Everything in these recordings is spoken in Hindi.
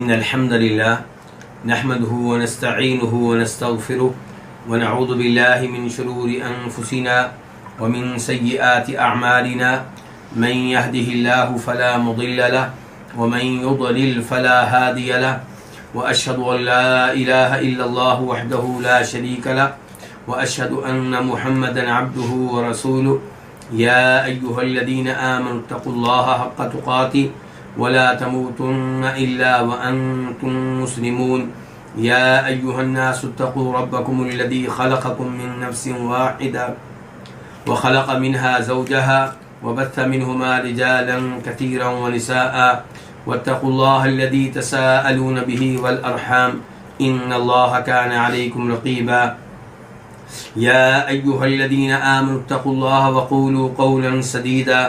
इन्नल हम्दुलिल्लाह नहमदुहु व नस्तईनुहु व नस्तगफिरुह व नऊज़ु बिल्लाहि मिन शुरूरि अनफुसिना व मिन सय्यिआति अअमालिना मन यहदिहिल्लाहु फला मुदिल्ल लहु व मन युद्लिल फला हादिय लहु व अशहदु अन ला इलाहा इल्लल्लाहु वहदहु ला शरीका लहु व अशहदु अन्न मुहम्मदन अब्दुहु व रसूलुहु या अय्युहल्लज़ीना आमनु तक़ुल्लाहा हक़्क़ तुक़ातिह वला तमूतुन्न इल्ला व अंतुम मुस्लिमून या अय्युहन्नासु तक़ू रब्बकुमुल्लज़ी ख़लक़कुम मिन नफ्सिन वाहिदा व ख़लक़ मिनहा ज़ौजहा व बस्स मिनहुमा रिजालन कसीरन व निसाअ वत्तक़ुल्लाहल्लज़ी तसाअलून बिही वल अरहाम इन्नल्लाहा काना अलैकुम रक़ीबा या अय्युहल्लज़ीना आमनु तक़ुल्लाहा व क़ूलू क़ौलन सदीदा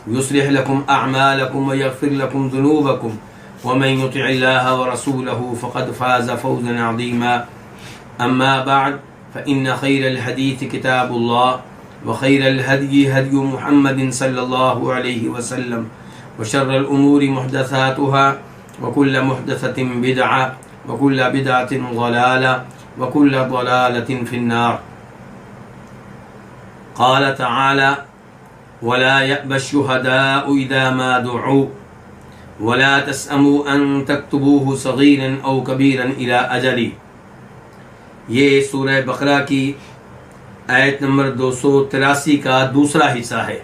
युस्लिह लकुम अअमालकुम व यग़फिर लकुम ज़ुनूबकुम व मन युतिइल्लाह व रसूलहु फ़क़द फ़ाज़ फ़ौज़न अज़ीमा अम्मा बअद फ़इन्न ख़ैरल हदीस किताबुल्लाह व ख़ैरल हदयि हदयु मुहम्मदिन सल्लल्लाहु अलैहि वसल्लम व शर्रल उमूरि मुहदसातुहा व कुल्लु मुहदसतिन बिदअह व कुल्लु बिदअतिन ज़लालह व कुल्लु ज़लालतिन फ़िन्नार। क़ाल तआला वला यअबश्शुहदाउ इज़ा मा दुऊ वला तस्अमू अन तक्तुबूहु सगीरन औ कबीरन इला अजली। ये सूरह बकरा की आयत नंबर 283 का दूसरा हिस्सा है।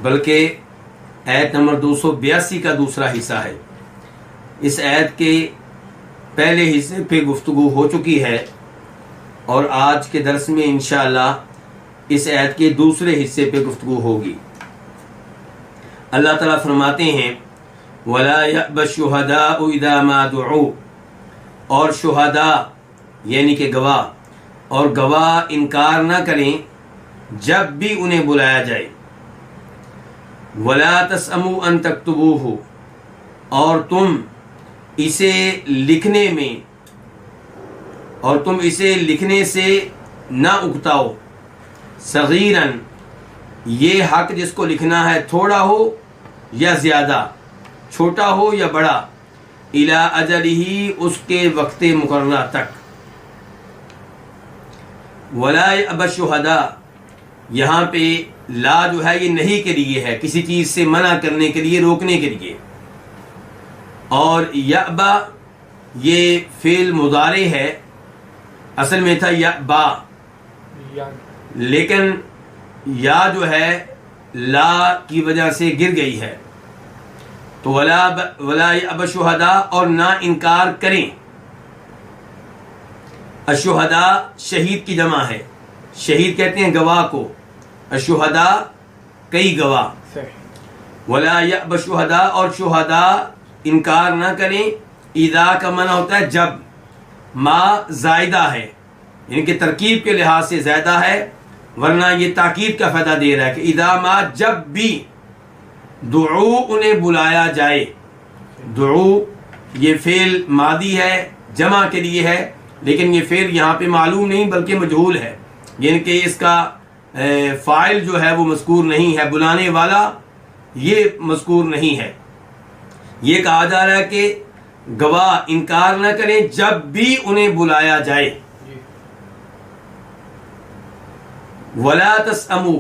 बल्कि आयत नंबर 282 का दूसरा हिस्सा है। इस आयत के पहले हिस्से पे गुफ्तगू हो चुकी है और आज के दर्स में इंशाअल्लाह इस आयत के दूसरे हिस्से पे गुफ्तगू होगी। अल्लाह ताला फरमाते हैं वला यअबश्शुहदाउ इज़ा मा दुऊ, और शुहदा यानी कि गवाह, और गवाह इनकार ना करें जब भी उन्हें बुलाया जाए। वला तस्अमू अन तक्तुबूहु, और तुम इसे लिखने में, और तुम इसे लिखने से ना उकताओ। सगीरन, ये हक जिसको लिखना है थोड़ा हो या ज़्यादा, छोटा हो या बड़ा, इला अजलिही, उसके वक्त मुकर्रर तक। वला यअबश्शुहदा, यहाँ पे ला जो है ये नहीं के लिए है, किसी चीज़ से मना करने के लिए, रोकने के लिए। और यअबा ये फ़िल मुदारे है, असल में था यअबा, लेकिन या जो है ला की वजह से गिर गई है। तो वला यअबश्शुहदा, और ना इनकार करें। अशुहदा शहीद की जमा है, शहीद कहते हैं गवाह को, अशुहदा कई गवाह। वला यअबश्शुहदा, और शुहदा इनकार ना करें। इदा का मना होता है जब, मा जायदा है, इनके तरकीब के लिहाज से ज्यादा है, वरना ये ताकीद का फायदा दे रहा है कि इदा मा, जब भी, दुऊ उन्हें बुलाया जाए। दुऊ ये फेल मादी है, जमा के लिए है, लेकिन ये फेल यहाँ पे मालूम नहीं बल्कि मजहूल है, यानी कि इसका फाइल जो है वो मज़कूर नहीं है, बुलाने वाला ये मज़कूर नहीं है। ये कहा जा रहा है कि गवाह इनकार न करें जब भी उन्हें बुलाया जाए। वला तस्अमू,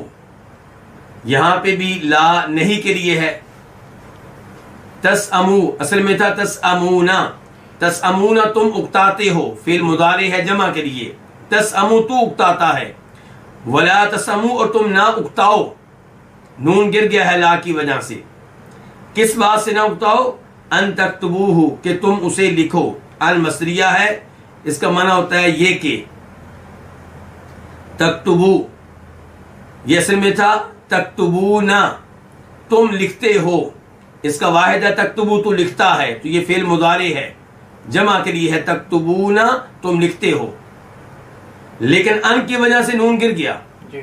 यहां पे भी ला नहीं के लिए है। तस्अमू असल में था तस्अमूना, तस्अमूना तुम उकताते हो, फिर मुदारे है जमा के लिए। तस्अमू तू उकताता है, वला तस्अमू, और तुम ना उकताओ। नून गिर गया है ला की वजह से। किस बात से ना उकताओ? अन तक्तुबूहु, कि तुम उसे लिखो। अल मसरिया है, इसका माना होता है ये कि तक्तुबू, ये असल में था तक्तुबूना, तुम लिखते हो। इसका वाहिद है तक्तुबू, तू लिखता है, तो ये फेल मुदारे है, जमा के लिए है। तक्तुबूना, तुम लिखते हो, लेकिन अन की वजह से नून गिर गया जी।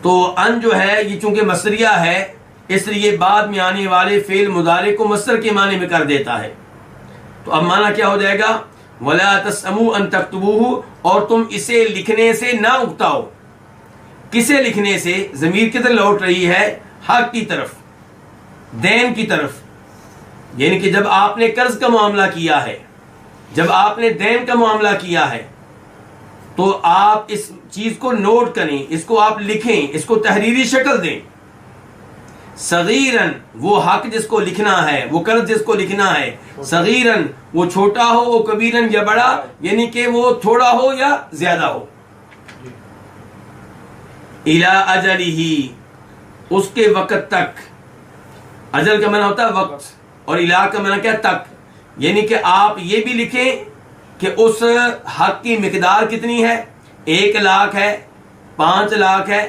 तो अन जो है ये चूंकि मसरिया है, इसलिए बाद में आने वाले फेल मुदारे को मसर के माने में कर देता है। तो अब माना क्या हो जाएगा? वला तस्अमू अन तक्तुबूहु, और तुम इसे लिखने से ना उकताओ। किसे लिखने से? जमीर किधर लौट रही है? हक की तरफ, देन की तरफ। यानी कि जब आपने कर्ज का मामला किया है, जब आपने देन का मामला किया है, तो आप इस चीज को नोट करें, इसको आप लिखें, इसको तहरीरी शक्ल दें। सगीरन वो हक जिसको लिखना है, वो कर्ज जिसको लिखना है, सगीरन वो छोटा हो, वो कबीरन या बड़ा, यानी कि वो थोड़ा हो या ज्यादा हो। इला अजलिही उसके वक्त तक, अजल का माना होता है वक्त, और इला का माना क्या, तक। यानी कि आप ये भी लिखें कि उस हक की मिकदार कितनी है, 1 लाख है, 5 लाख है,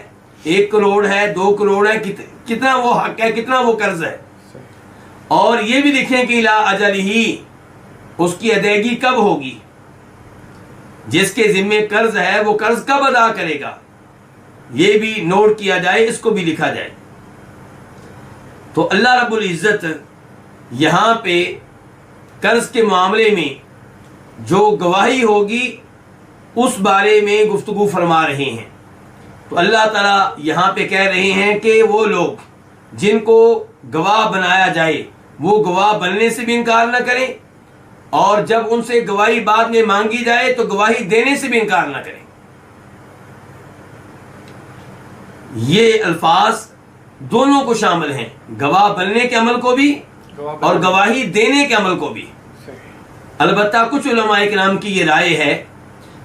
1 करोड़ है, 2 करोड़ है, कितना वो हक है, कितना वो कर्ज है। और ये भी लिखें कि इला अजलिही उसकी अदायगी कब होगी, जिसके जिम्मे कर्ज है वो कर्ज कब अदा करेगा, ये भी नोट किया जाए, इसको भी लिखा जाए। तो अल्लाह रब्बुल इज्जत यहां पे कर्ज के मामले में जो गवाही होगी उस बारे में गुफ्तगू फरमा रहे हैं। तो अल्लाह ताला यहां पे कह रहे हैं कि वो लोग जिनको गवाह बनाया जाए वो गवाह बनने से भी इनकार न करें, और जब उनसे गवाही बाद में मांगी जाए तो गवाही देने से भी इनकार न करें। ये अल्फाज दोनों को शामिल हैं, गवाह बनने के अमल को भी और गवाही देने के अमल को भी। अलबत्ता कुछ उलमाए किराम की ये राय है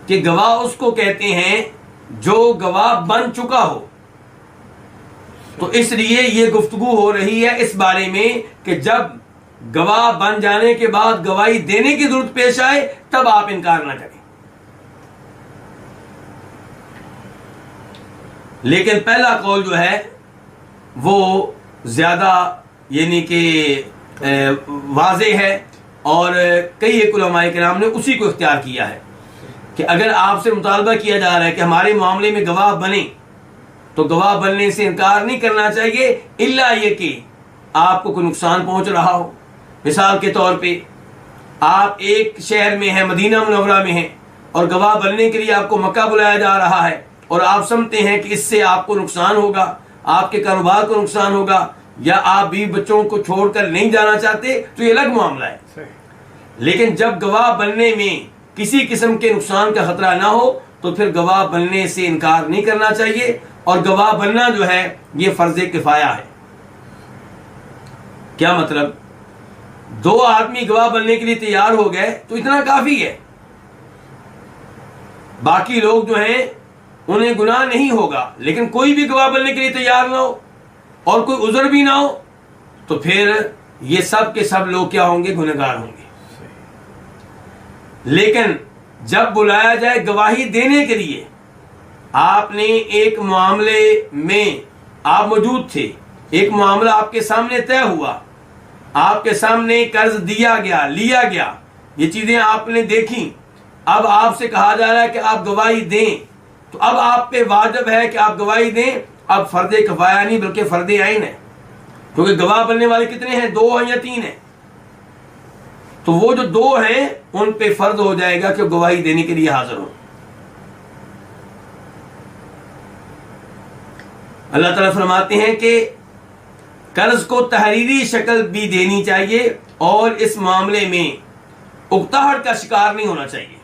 कि गवाह उसको कहते हैं जो गवाह बन चुका हो। तो इसलिए ये गुफ्तगू हो रही है इस बारे में कि जब गवाह बन जाने के बाद गवाही देने की जरूरत पेश आए तब आप इनकार ना करें। लेकिन पहला कौल जो है वो ज्यादा यानी कि वाज़े है, और कई एक उलमाए किराम ने उसी को इख्तियार किया है कि अगर आपसे मुतालबा किया जा रहा है कि हमारे मामले में गवाह बने, तो गवाह बनने से इनकार नहीं करना चाहिए, इल्ला ये कि आपको कोई नुकसान पहुंच रहा हो। मिसाल के तौर पे आप एक शहर में हैं, मदीना मुनव्वरा में हैं, और गवाह बनने के लिए आपको मक्का बुलाया जा रहा है, और आप समझते हैं कि इससे आपको नुकसान होगा, आपके कारोबार को नुकसान होगा, या आप भी बच्चों को छोड़कर नहीं जाना चाहते, तो ये अलग मामला है। लेकिन जब गवाह बनने में किसी किस्म के नुकसान का खतरा ना हो तो फिर गवाह बनने से इनकार नहीं करना चाहिए। और गवाह बनना जो है ये फर्ज किफाया है। क्या मतलब, 2 आदमी गवाह बनने के लिए तैयार हो गए तो इतना काफी है, बाकी लोग जो हैं उन्हें गुनाह नहीं होगा। लेकिन कोई भी गवाह बनने के लिए तैयार ना हो और कोई उज़र भी ना हो तो फिर ये सब के सब लोग क्या होंगे, गुनहगार होंगे। लेकिन जब बुलाया जाए गवाही देने के लिए, आपने एक मामले में आप मौजूद थे, एक मामला आपके सामने तय हुआ, आपके सामने कर्ज दिया गया, लिया गया, ये चीजें आपने देखी, अब आपसे कहा जा रहा है कि आप गवाही दें, तो अब आप पे वाजिब है कि आप गवाही दें। अब फर्दे किफाया नहीं बल्कि फर्दे आइन है, क्योंकि गवाह बनने वाले कितने हैं, 2 हैं या 3 हैं। तो वो जो 2 हैं उन पे फर्ज हो जाएगा कि गवाही देने के लिए हाजिर हो। अल्लाह ताला फरमाते हैं कि कर्ज को तहरीरी शक्ल भी देनी चाहिए और इस मामले में उकताहट का शिकार नहीं होना चाहिए।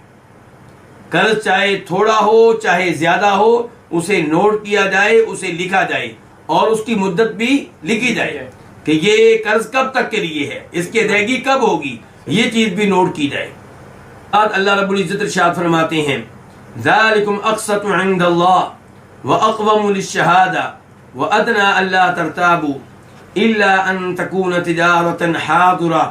कर्ज चाहे थोड़ा हो चाहे ज्यादा हो, उसे नोट किया जाए, उसे लिखा जाए और उसकी मुद्दत भी लिखी जाए कि ये कर्ज कब तक के लिए है, इसकी अदायगी कब होगी, ये चीज भी नोट की जाए। आज अल्लाह रब्बुल इज्जत इरशाद फरमाते हैं, ज़ालिकुम अक़सतु इंदल्लाह व अक़वमु लिश्शहादा व अदना अल्ला तरताबू इल्ला अन तकून तिजारतन हादिरा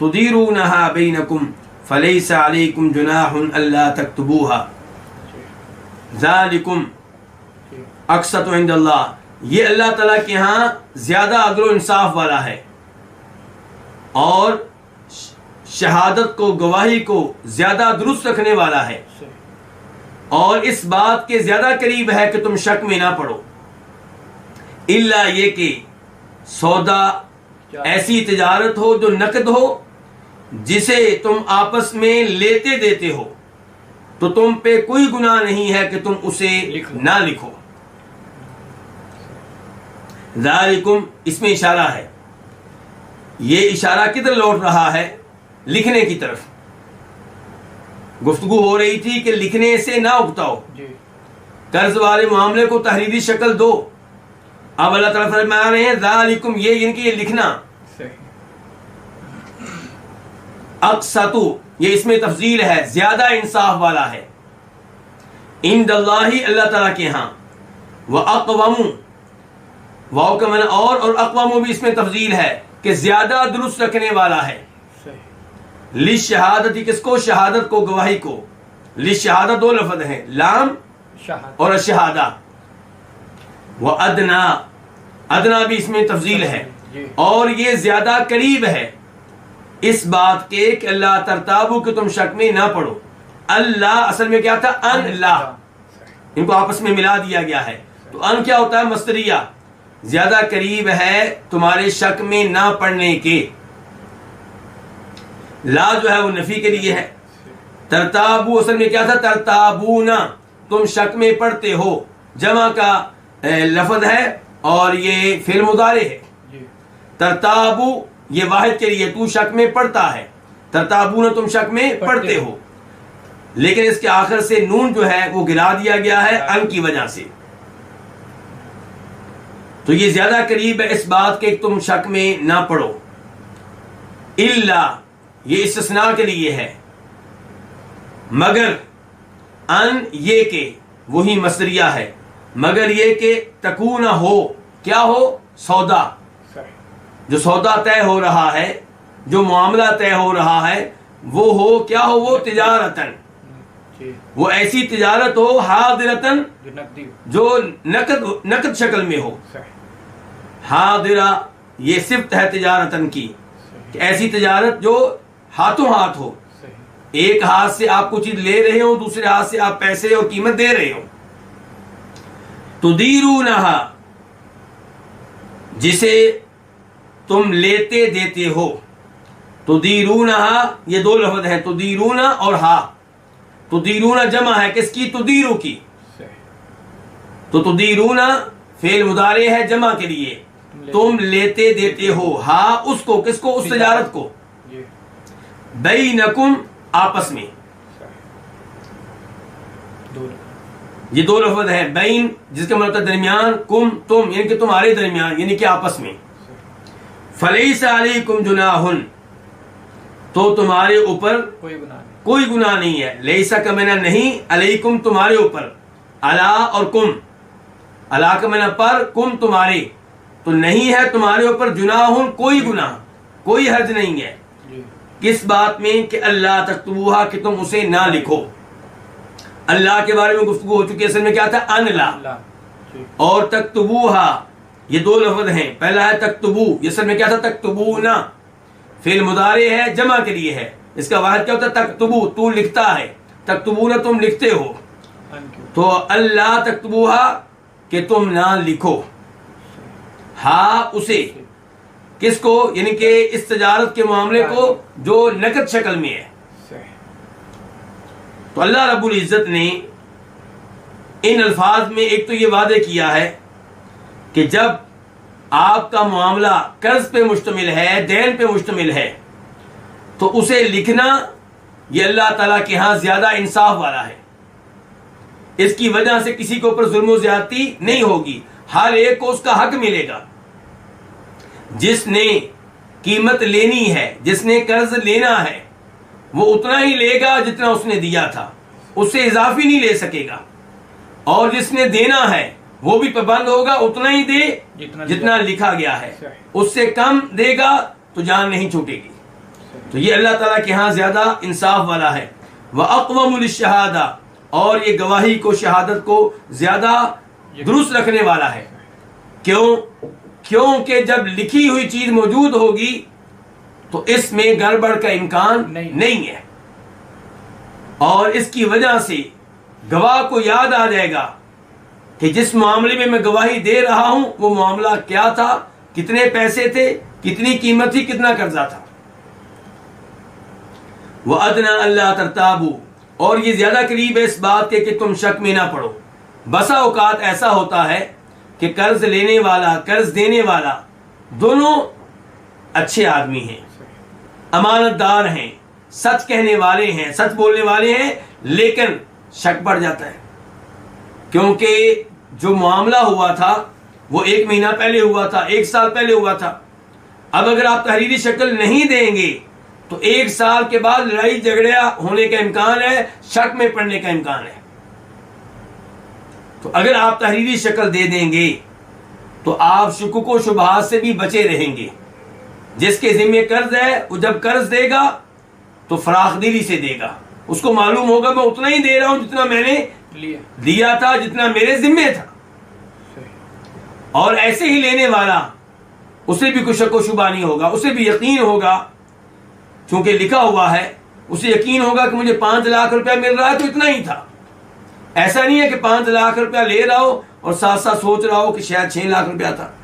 तुदीरूनहा बैनकुम फलैसा अलैकुम जुनाहुन अल्ला तक्तुबूहा। ज़ालिकुम अक़सतु इंदल्लाह, ये अल्लाह ताला के यहाँ ज्यादा अदल व इंसाफ वाला है और शहादत को, गवाही को ज्यादा दुरुस्त रखने वाला है, और इस बात के ज्यादा करीब है कि तुम शक में ना पड़ो। इल्ला ये कि सौदा ऐसी तिजारत हो जो नकद हो, जिसे तुम आपस में लेते देते हो, तो तुम पे कोई गुनाह नहीं है कि तुम उसे ना लिखो। ज़ालिकुम इसमें इशारा है, ये इशारा किधर लौट रहा है? लिखने की तरफ। गुफ्तगू हो रही थी कि लिखने से ना उगताओ, कर्ज वाले मामले को तहरीरी शक्ल दो। अब अल्लाह ताला फरमा रहे हैं ज़ालिकुम, ये इनकी ये लिखना। अक़सतु, ये इसमें तफजील है, ज्यादा इंसाफ वाला है। इंदल्लाहि, अल्लाह ताला के यहाँ। व अक़वमु, वाव का माना और अक़वमु भी इसमें तफजील है कि ज्यादा दुरुस्त रखने वाला है। लिशहादती, किसको? शहादत को, गवाही को। लिशहादत दो लफ्ज़ हैं, लाम और शहादा। व अदना, अदना भी इसमें तफजील है, और ये ज्यादा करीब है इस बात के कि अल्लाह तरताबू कि तुम शक में ना पड़ो। अल्लाह असल में क्या था? अन ला, इनको आपस में मिला दिया गया है। तो अन क्या होता है? मस्तरिया, ज्यादा करीब है तुम्हारे शक में ना पड़ने के। ला जो है वो नफी के लिए है। तरताबू असल में क्या था? तरताबूना, तुम शक में पड़ते हो। जमा का लफ्ज है और ये फिल मुदारे है। तरताबू ये वाहिद के लिए, तू शक में पड़ता है। तरताबूना, तुम शक में पड़ते हो। लेकिन इसके आखिर से नून जो है वो गिरा दिया गया है अन की वजह से। तो ये ज्यादा करीब है इस बात के तुम शक में ना पड़ो। इल्ला, ये इस्तिस्ना के लिए है। मगर अन ये के, वही मसरिया है। मगर ये के तकूना हो, क्या हो? सौदा, जो सौदा तय हो रहा है, जो मामला तय हो रहा है, वो हो, क्या हो? वो तिजारतन, वो ऐसी तिजारत हो, हादिरतन, जो नकद शक्ल में हो। हादिरा, ये सिफ्त है तिजारतन की, कि ऐसी तिजारत जो हाथों हाथ हो। एक हाथ से आप कुछ चीज ले रहे हो, दूसरे हाथ से आप पैसे और कीमत दे रहे हो। तुदीरूनहा, जिसे तुम लेते देते हो। तुदीरूनहा, ये दो लफ्ज हैं, तुदीरूना और हा। तुदीरूना जमा है किसकी? तुदीरू की। तो तुदीरूना फेल मुदारे है जमा के लिए, तुम लेते देते हो। हा उसको, किसको? उस तिजारत को। बैनकुम, आपस में। ये दो लफ्ज है, बैन जिसका मतलब दरमियान, कुम तुम, यानी कि तुम्हारे दरमियान, यानी कि आपस में। फलैसा अलैकुम जुनाहुन, तो तुम्हारे ऊपर कोई गुनाह नहीं है। लैसा का मैना नहीं, अलैकुम तुम्हारे ऊपर। अला और कुम, अला का मैना पर, कुम तुम्हारे, तो नहीं है तुम्हारे ऊपर जुनाहुन, कोई गुनाह, कोई हर्ज नहीं है। किस बात में? कि अल्लाह तक्तुबूहा, कि तुम उसे ना लिखो। अल्लाह के बारे में गुफ्तगू हो चुकी है। असल में क्या था? अनला और तक्तुबूहा, ये दो लफ्ज हैं। पहला है तक्तुबू, ये असल में क्या था? तक्तुबूना, फिल मुदारे है, जमा के लिए है। इसका वाहिद क्या होता है? तक्तुबू, तू लिखता है। तक्तुबूना, तुम लिखते हो। तो अल्लाह तक्तुबूहा, कि तुम ना लिखो। हा उसे, किसको? यानी कि इस तजारत के मामले को जो नकद शक्ल में है। तो अल्लाह रब्बुल इज्जत ने इन अल्फाज में एक तो ये वादे किया है कि जब आपका मामला कर्ज पे मुश्तमिल है, दैन पे मुश्तमिल है, तो उसे लिखना ये अल्लाह ताला के यहां ज्यादा इंसाफ वाला है। इसकी वजह से किसी के ऊपर जुल्म ज्यादती नहीं होगी, हर एक को उसका हक मिलेगा। जिसने कीमत लेनी है, जिसने कर्ज लेना है, वो उतना ही लेगा जितना उसने दिया था, उससे इजाफी नहीं ले सकेगा। और जिसने देना है वो भी पाबंद होगा, उतना ही दे जितना लिखा गया है। उससे कम देगा तो जान नहीं छूटेगी। तो ये अल्लाह ताला के यहाँ ज्यादा इंसाफ वाला है। व अक़वमुल शहादा, और ये गवाही को, शहादत को ज्यादा दुरुस्त रखने वाला है। क्यों? क्योंकि जब लिखी हुई चीज मौजूद होगी तो इसमें गड़बड़ का इम्कान नहीं है। और इसकी वजह से गवाह को याद आ जाएगा कि जिस मामले में मैं गवाही दे रहा हूं वो मामला क्या था, कितने पैसे थे, कितनी कीमत थी, कितना कर्जा था। वह अदना अल्लाह तरताबू, और ये ज्यादा करीब है इस बात के कि तुम शक में ना पड़ो। बसा औकात ऐसा होता है कि कर्ज लेने वाला कर्ज देने वाला दोनों अच्छे आदमी हैं, अमानतदार हैं, सच कहने वाले हैं, सच बोलने वाले हैं, लेकिन शक बढ़ जाता है क्योंकि जो मामला हुआ था वो 1 महीना पहले हुआ था, 1 साल पहले हुआ था। अब अगर आप तहरीरी शक्ल नहीं देंगे तो 1 साल के बाद लड़ाई झगड़ा होने का इम्कान है, शक में पड़ने का इम्कान है। तो अगर आप तहरीरी शक्ल दे देंगे तो आप शुकुक व शुबहात से भी बचे रहेंगे। जिसके जिम्मे कर्ज है वो जब कर्ज देगा तो फराखदिली से देगा, उसको मालूम होगा मैं उतना ही दे रहा हूं जितना मैंने दिया था, जितना मेरे जिम्मे था। और ऐसे ही लेने वाला उसे भी कुछ शक व शुबा नहीं होगा, उसे भी यकीन होगा, क्योंकि लिखा हुआ है, उसे यकीन होगा कि मुझे 5 लाख रुपया मिल रहा है तो इतना ही था। ऐसा नहीं है कि 5 लाख रुपया ले रहा हो और साथ साथ सोच रहा हो कि शायद 6 लाख रुपया था,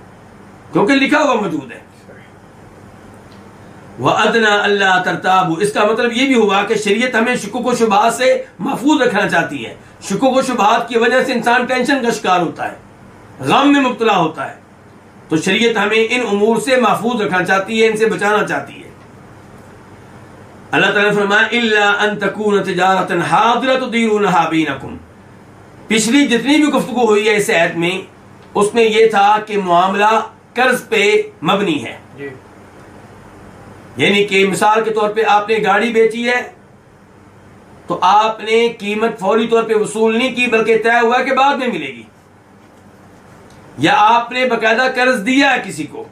क्योंकि लिखा हुआ मौजूद है। वह अदना अल्लाह तरताबू, इसका मतलब यह भी हुआ कि शरीयत हमें शुकुक व शुबहात से महफूज रखना चाहती है। शुकुक व शुबहात की वजह से इंसान टेंशन का शिकार होता है, गम में मुब्तला होता है, तो शरीयत हमें इन उमूर से महफूज रखना चाहती है, इनसे बचाना चाहती है। अल्लाह ताला ने फरमाया इल्ला अन तकून तिजारतन हादिरतु तुदीरूनहा बैनकुम। पिछली जितनी भी गुफ्तगू हुई है इस आयत में, उसमें यह था कि मामला कर्ज पे मबनी है, यानी कि मिसाल के तौर पे आपने गाड़ी बेची है तो आपने कीमत फौरी तौर पे वसूल नहीं की, बल्कि तय हुआ कि बाद में मिलेगी, या आपने बकायदा कर्ज दिया है किसी को,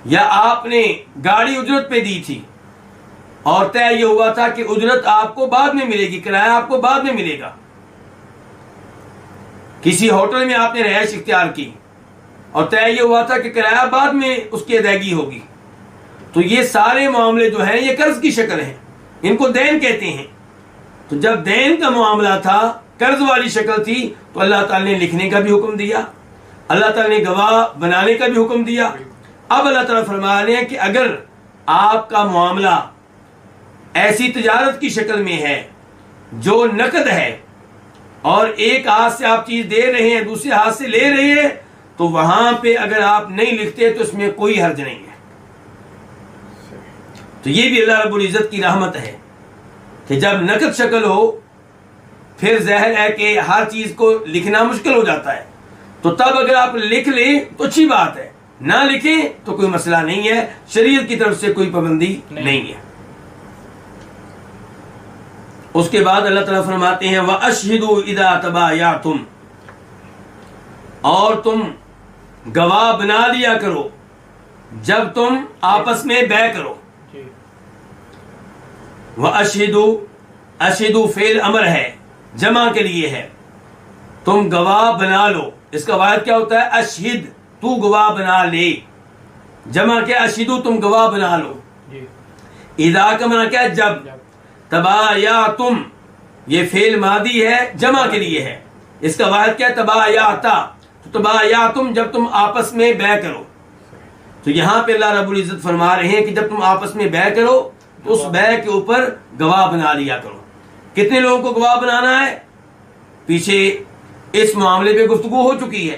या आपने गाड़ी उजरत पे दी थी और तय ये हुआ था कि उजरत आपको बाद में मिलेगी, किराया आपको बाद में मिलेगा। किसी होटल में आपने रिहाइश इख्तियार की और तय ये हुआ था कि किराया बाद में उसकी अदायगी होगी, तो ये सारे मामले जो हैं ये कर्ज की शक्ल हैं, इनको दैन कहते हैं। तो जब दैन का मामला था, कर्ज वाली शक्ल थी, तो अल्लाह ताला ने लिखने का भी हुक्म दिया, अल्लाह ताला ने गवाह बनाने का भी हुक्म दिया। अब अल्लाह ताला फरमा रहे हैं कि अगर आपका मामला ऐसी तिजारत की शक्ल में है जो नकद है और एक हाथ से आप चीज दे रहे हैं, दूसरे हाथ से ले रहे हैं, तो वहां पे अगर आप नहीं लिखते तो इसमें कोई हर्ज नहीं है। तो ये भी अल्लाह रब्बुल इज्जत की रहमत है कि जब नकद शक्ल हो फिर ज़ाहिर है कि हर चीज को लिखना मुश्किल हो जाता है, तो तब अगर आप लिख लें तो अच्छी बात है, ना लिखें तो कोई मसला नहीं है, शरीयत की तरफ से कोई पाबंदी नहीं है। उसके बाद अल्लाह ताला फरमाते हैं व अशहिदू इदा तबायातुम, और तुम गवाह बना लिया करो जब तुम आपस में बै करो। व अशहिदू, अशहिदू फेल अमर है, जमा के लिए है, तुम गवाह बना लो। इसका वाहिद क्या होता है? अशहिद, तू गवाह बना ले। जमा क्या? अशहिदू, तुम गवाह बना लो। इदा का मना क्या है? जब। तबायातुम, ये फेल मादी है, जमा के लिए है, इसका वाहिद क्या है? तबायाता। तो तबायातुम, जब तुम आपस में बै करो। तो यहां पे अल्लाह रब्बुल इज्जत फरमा रहे हैं कि जब तुम आपस में बै करो तो उस बै के ऊपर गवाह बना लिया करो। कितने लोगों को गवाह बनाना है? पीछे इस मामले पे गुफ्तगू हो चुकी है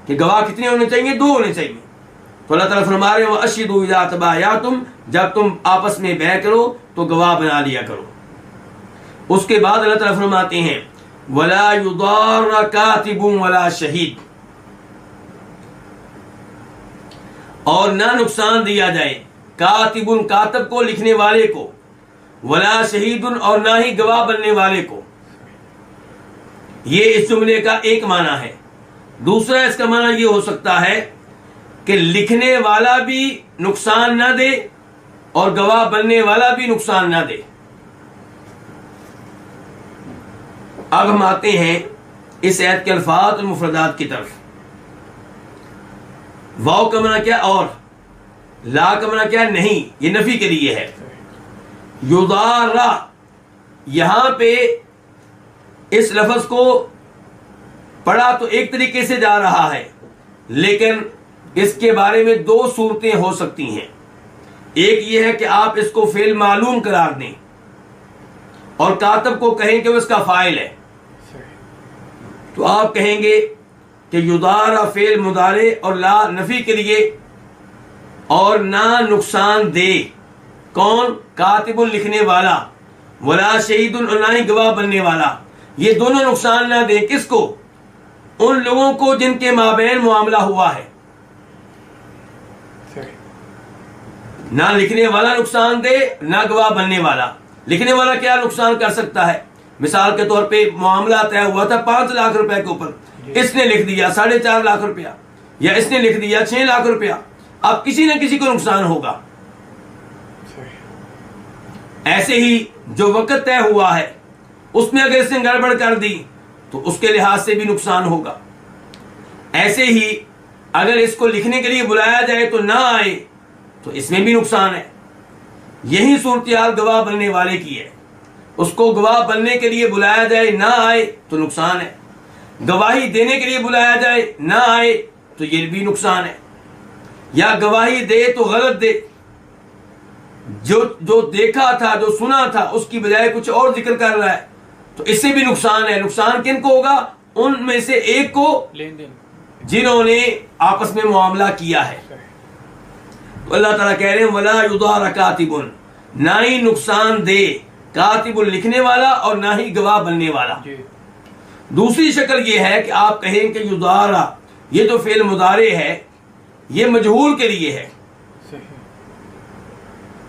कि गवाह कितने होने चाहिए? 2 होने चाहिए। तो अल्लाह ताला फरमा रहे हैं अशहिदू इज़ा तबायातुम, जब तुम आपस में बै करो तो गवाह बना लिया करो। उसके बाद अल्लाह ताला फरमाते हैं वला युदार कातिबुन वला शहीद, और ना नुकसान दिया जाए कातिबुन, कातब को, लिखने वाले को, वला शहीदुन, और ना ही गवाह बनने वाले को। ये इस जुमले का एक माना है। दूसरा इसका माना ये हो सकता है कि लिखने वाला भी नुकसान ना दे और गवाह बनने वाला भी नुकसान ना दे। अब हम आते हैं इस आयत के अल्फाज और मुफरदात की तरफ। वाव का माना क्या? और। ला का माना क्या? नहीं, ये नफी के लिए है। युदारा, यहां पे इस लफ्ज को पढ़ा तो एक तरीके से जा रहा है, लेकिन इसके बारे में 2 सूरतें हो सकती हैं। एक ये है कि आप इसको फेल मालूम करार दें और कातब को कहें कि वो इसका फाइल है, तो आप कहेंगे कि युदारा फेल मुदारे और ला नफी के लिए, और ना नुकसान दे कौन, कातिबुल लिखने वाला, वला शहीदुल और ना ही गवाह बनने वाला, ये दोनों नुकसान ना दे किसको, उन लोगों को जिनके माबैन मामला हुआ है। ना लिखने वाला नुकसान दे, ना गवाह बनने वाला। लिखने वाला क्या नुकसान कर सकता है, मिसाल के तौर पे मामला तय हुआ था 5 लाख रुपए के ऊपर, इसने लिख दिया 4.5 लाख रुपया, या इसने लिख दिया 6 लाख रुपया, अब किसी न किसी को नुकसान होगा। ऐसे ही जो वक्त तय हुआ है उसमें अगर इसने गड़बड़ कर दी तो उसके लिहाज से भी नुकसान होगा। ऐसे ही अगर इसको लिखने के लिए बुलाया जाए तो ना आए तो इसमें भी नुकसान है। यही सूरत गवाह बनने वाले की है, उसको गवाह बनने के लिए बुलाया जाए ना आए तो नुकसान है, गवाही देने के लिए बुलाया जाए ना आए तो ये भी नुकसान है, या गवाही दे तो गलत दे, जो देखा था जो सुना था उसकी बजाय कुछ और जिक्र कर रहा है तो इससे भी नुकसान है। नुकसान किन को होगा, उनमें से एक को लेन देन जिन्होंने आपस में मामला किया है। तो अल्लाह ताला कह रहे हैं वला युदार कातिबुन, ना ही नुकसान दे कातिबुल लिखने वाला और ना ही गवाह बनने वाला। दूसरी शक्ल ये है कि आप कहें कि युदारा, ये जो फेल मुदारे है ये मजहूल के लिए है,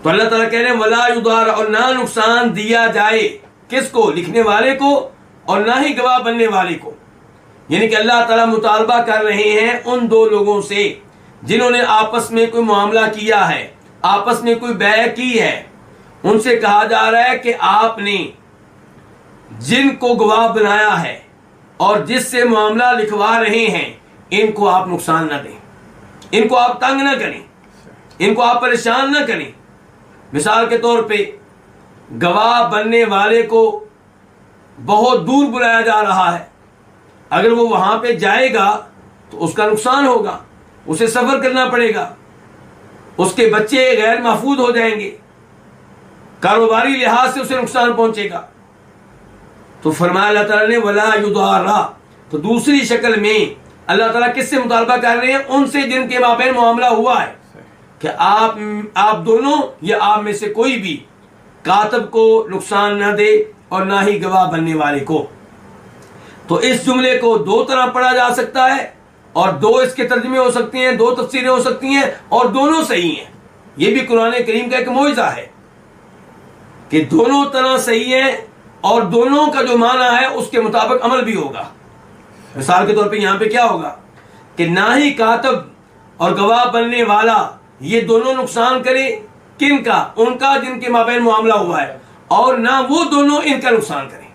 तो अल्लाह ताला कह रहे हैं वला युदारा, और ना नुकसान दिया जाए किसको, लिखने वाले को, और ना ही गवाह बनने वाले को। यानी कि अल्लाह ताला मुतालबा कर रहे हैं उन दो लोगों से जिन्होंने आपस में कोई मामला किया है, आपस में कोई बैय की है, उनसे कहा जा रहा है कि आपने जिनको गवाह बनाया है और जिससे मामला लिखवा रहे हैं इनको आप नुकसान ना दें, इनको आप तंग ना करें, इनको आप परेशान ना करें। मिसाल के तौर पे गवाह बनने वाले को बहुत दूर बुलाया जा रहा है, अगर वो वहां पे जाएगा तो उसका नुकसान होगा, उसे सफर करना पड़ेगा, उसके बच्चे गैर महफूज हो जाएंगे, कारोबारी लिहाज से उसे नुकसान पहुंचेगा। तो फरमाया अल्लाह ताला ने वला युदारा, तो दूसरी शक्ल में अल्लाह ताला किससे मुतालबा कर रहे हैं, उनसे जिनके माबैन मामला हुआ है कि आप दोनों या आप में से कोई भी कातब को नुकसान ना दे और ना ही गवाह बनने वाले को। तो इस जुमले को दो तरह पढ़ा जा सकता है और दो इसके तर्जुमे हो सकते हैं, दो तफसीरें हो सकती हैं और दोनों सही हैं। यह भी कुरान करीम का एक मौइज़ा है कि दोनों तरह सही हैं और दोनों का जो माना है उसके मुताबिक अमल भी होगा। मिसाल के तौर पे यहां पे क्या होगा कि ना ही कातब और गवाह बनने वाला ये दोनों नुकसान करे, किन का, उनका जिनके माबैन मामला हुआ है, और ना वो दोनों इनका नुकसान करें।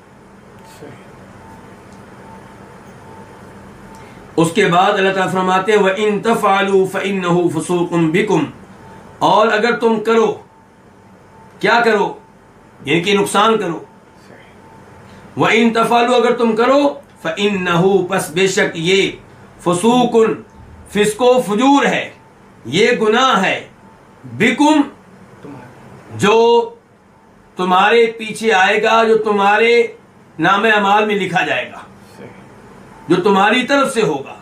उसके बाद अल्लाह ताला फरमाते हैं व इन तफअलू फइन्नहु फसूकुम बिकुम, और अगर तुम करो, क्या करो, यानी कि नुकसान करो। व इन तफअलू, अगर तुम करो, फइन्नहु, पस बेशक ये, फसूकुन, फिस्को फजूर है, ये गुनाह है, बिकुम, जो तुम्हारे पीछे आएगा, जो तुम्हारे नामे अमाल में लिखा जाएगा, जो तुम्हारी तरफ से होगा।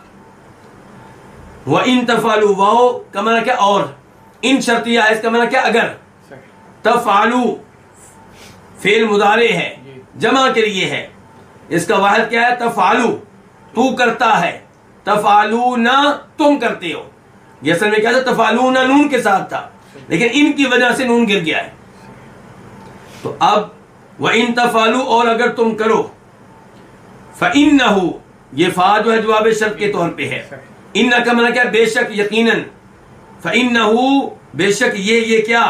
वह इन तफालू, वाओ का माना क्या, और इन शर्तिया है, इसका माना क्या, अगर। तफालू फेल मुदारे है, जमा के लिए है, इसका वाहिद क्या है, तफालू, तू करता है, तफालू ना, तुम करते हो। ये असल में क्या था, तफालू ना नून के साथ था, लेकिन इनकी वजह से नून गिर गया है। तो अब वह इन तफालू, और अगर तुम करो, फइन्नहु, ये फा जो है जवाब शर्त के तौर पे है, इन्ना का माना क्या, बेशक, यकीनन, फइन्नहु, बेशक ये क्या,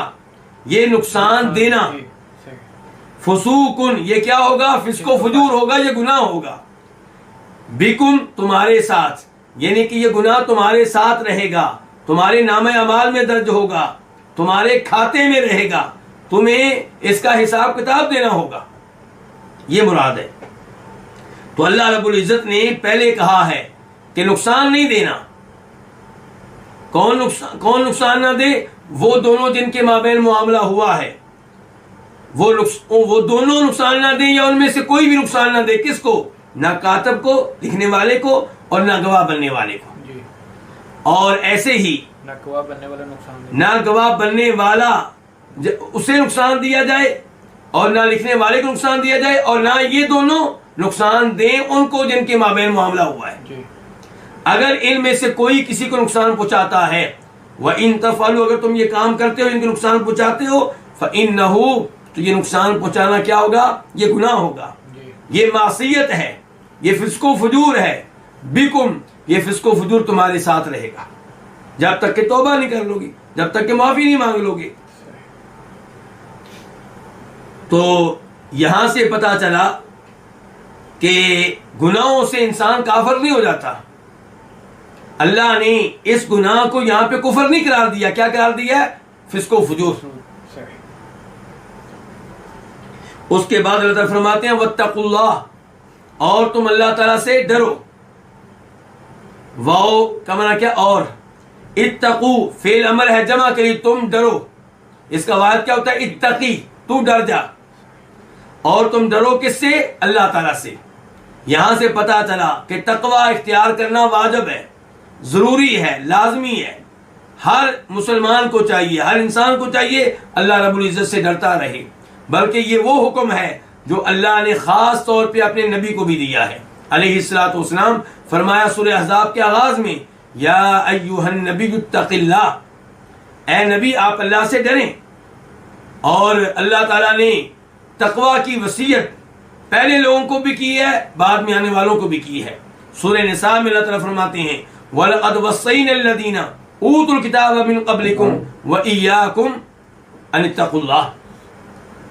ये नुकसान देना, फसूकुन, ये क्या होगा, फिस्को फजूर होगा, ये गुनाह होगा, बिकुम, तुम्हारे साथ, यानी कि ये गुनाह तुम्हारे साथ रहेगा, तुम्हारे नामे अमाल में दर्ज होगा, तुम्हारे खाते में रहेगा, तुम्हें इसका हिसाब किताब देना होगा, ये मुराद है। तो अल्लाह रब्बुल इज्जत ने पहले कहा है कि नुकसान नहीं देना। कौन नुकसान ना दे, वो दोनों जिनके माबैन मामला हुआ है, वो दोनों नुकसान ना दे, या उनमें से कोई भी नुकसान ना दे, किसको, ना कातब को, लिखने वाले को, और ना गवाह बनने वाले को। और ऐसे ही ना गवाह बनने वाला नुकसान, ना गवाह बनने वाला उसे नुकसान दिया जाए और ना लिखने वाले को नुकसान दिया जाए, और ना ये दोनों नुकसान दें उनको जिनके माबैन मामला हुआ है। अगर इनमें से कोई किसी को नुकसान पहुंचाता है, वह इन तफअलू, अगर तुम ये काम करते हो, इनको नुकसान पहुंचाते हो, फइन्नहु, तो ये नुकसान पहुंचाना क्या होगा? ये गुनाह होगा, ये मासियत है, ये फिस्को फजूर है। बिकुम, ये फिस्को फजूर तुम्हारे साथ रहेगा जब तक कि तौबा नहीं कर लोगी, जब तक कि माफी नहीं मांग लोगे। तो यहां से पता चला कि गुनाहों से इंसान काफिर नहीं हो जाता। अल्लाह ने इस गुनाह को यहां पे कुफर नहीं करार दिया। क्या करार दिया है? फिस्को फजूर। उसके बाद अल्लाह ताला फरमाते हैं वत्तकुल्लाह, और तुम अल्लाह ताला से डरो। वाओ का माना क्या? और इत्तकू फेल अमर है, जमा करी, तुम डरो। इसका वाद क्या होता है? इत्तकी, तू डर जा। और तुम डरो किससे? अल्लाह ताला से। यहां से पता चला कि तकवा इख्तियार करना वाजिब है, जरूरी है, लाजमी है। हर मुसलमान को चाहिए, हर इंसान को चाहिए अल्लाह रब्बुल इज्जत से डरता रहे। बल्कि ये वो हुक्म है जो अल्लाह ने खास तौर पे अपने नबी को भी दिया है अलैहिस्सलातु वस्सलाम। फरमाया सूरह अहज़ाब के आगाज में, या अय्युहन नबियुत्तक़िल्लाह, ए नबी आप अल्लाह से डरें। और अल्लाह ताला ने तकवा की वसीयत पहले लोगों को भी की है, बाद में आने वालों को भी की है। सूरह निसा में अल्लाह ताला फरमाते हैं, वलक़द वस्सैनल्लज़ीना ऊतुल किताब मिन क़ब्लिकुम व इय्याकुम अनित्तक़ुल्लाह,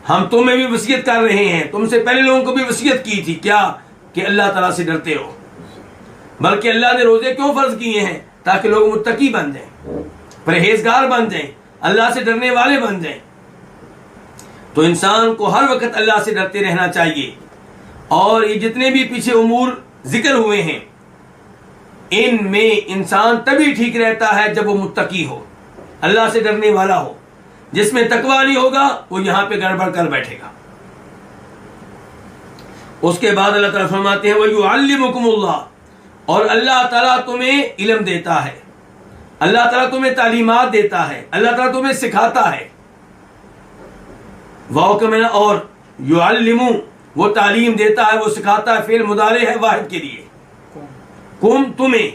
हम तुम्हें भी वसीयत कर रहे हैं, तुमसे पहले लोगों को भी वसीयत की थी। क्या? कि अल्लाह ताला से डरते हो। बल्कि अल्लाह ने रोजे क्यों फर्ज किए हैं? ताकि लोग मुत्तकी बन जाएं, परहेजगार बन जाएं, अल्लाह से डरने वाले बन जाएं। तो इंसान को हर वक्त अल्लाह से डरते रहना चाहिए। और ये जितने भी पीछे उमूर जिक्र हुए हैं, इनमें इंसान तभी ठीक रहता है जब वो मुत्तकी हो, अल्लाह से डरने वाला हो। जिसमें तकवा नहीं होगा वो यहां पे गड़बड़ कर बैठेगा। उसके बाद अल्लाह ताला फरमाते हैं वयुअल्लिमुकुमुल्लाह, और अल्लाह ताला तुम्हें इल्म देता है, अल्लाह ताला तुम्हें तालीमात देता है, अल्लाह ताला तुम्हें सिखाता है। वाओ के मैंने और युअल्लिमु, वो तालीम देता है, वो सिखाता है, फेल मुदारे है वाहिद के लिए। कुम तुम्हें,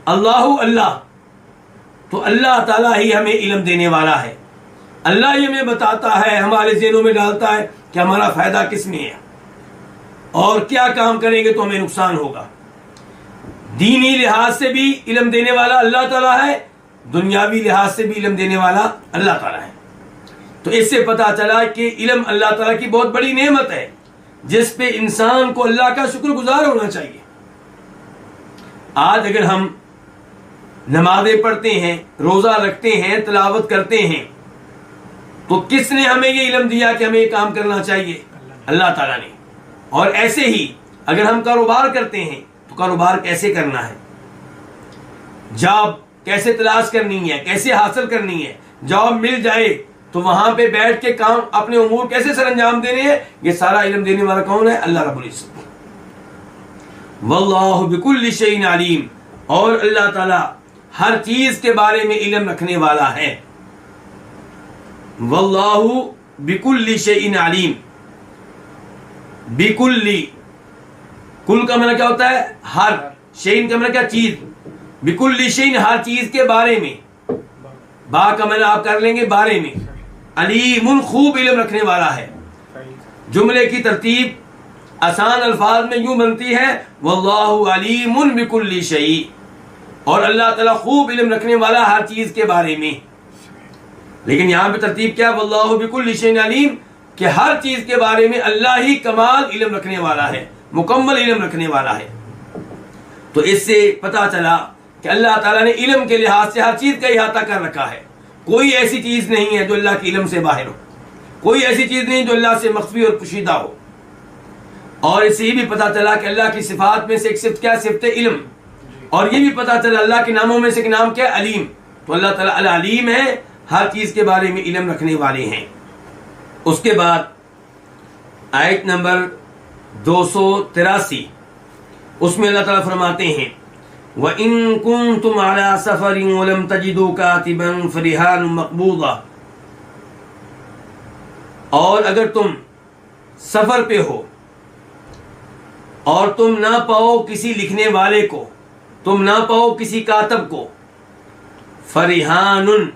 अल्लाहु अल्लाह, तो अल्लाह ताला ही हमें इल्म देने वाला है। अल्लाह ही हमें बताता है, हमारे ज़हनों में डालता है कि हमारा फायदा किस में है और क्या काम करेंगे तो हमें नुकसान होगा। दीनी लिहाज से भी इल्म देने वाला अल्लाह ताला है, दुनियावी लिहाज से भी इल्म देने वाला अल्लाह ताला है। तो इससे पता चला कि इल्म अल्लाह ताला की बहुत बड़ी नेमत है, जिस पे इंसान को अल्लाह का शुक्रगुजार होना चाहिए। आज अगर हम नमाजें पढ़ते हैं, रोजा रखते हैं, तिलावत करते हैं, तो किसने हमें ये इल्म दिया कि हमें ये काम करना चाहिए? अल्लाह ताला ने। और ऐसे ही अगर हम कारोबार करते हैं तो कारोबार कैसे करना है, जॉब कैसे तलाश करनी है, कैसे हासिल करनी है, जॉब मिल जाए तो वहां पे बैठ के काम अपने उमूर कैसे सरंजाम देने हैं, ये सारा इल्म देने वाला कौन है? अल्लाह रब्बुल इज्जत। वल्लाहु बिकुल्लि शैइन अलीम, और अल्लाह ताला हर चीज के बारे में इल्म रखने वाला है। वल्लाहु बिकुल्लि शैइन अलीम, बिकुल्ली, कुल का मतलब क्या होता है? हर, शैइन का मतलब क्या? चीज। बिकुल्लि शैइन, हर चीज के बारे में। बा का मतलब आप कर लेंगे बारे में। अलीमुन, खूब इल्म रखने वाला है। जुमले की तरतीब आसान अल्फाज में यूं बनती है, वल्लाहु अलीमुन बिकुल्लि शै, और अल्लाह ताला खूब इल्म रखने वाला हर चीज के बारे में। लेकिन यहां पे तरतीब क्या? वल्लाहु बिकुल्लि शैइन अलीम, कि हर चीज के बारे में अल्लाह ही कमाल इल्म रखने वाला है, मुकम्मल इल्म रखने वाला है। तो इससे पता चला कि अल्लाह ताला ने इल्म के लिहाज से हर चीज का इहाता कर रखा है। कोई ऐसी चीज नहीं है जो अल्लाह के इल्म से बाहर हो, कोई ऐसी चीज नहीं जो अल्लाह से मख्फी और पुशीदा हो। और इससे भी पता चला कि अल्लाह की सिफात में से एक सिफत क्या? सिफत इल्म। और ये भी पता चला अल्लाह के नामों में से एक नाम क्या? अलीम। तो अल्लाह ताला अल अलीम है, हर चीज के बारे में इल्म रखने वाले हैं। उसके बाद आयत नंबर 283, उसमें अल्लाह ताला फरमाते हैं व इन कुंतुम अला सफरिन व लम तजिदू कातिबन फरिहान मक़बूदा, और अगर तुम सफर पे हो और तुम ना पाओ किसी लिखने वाले को, तुम ना पाओ किसी कातब को, फरिहानुन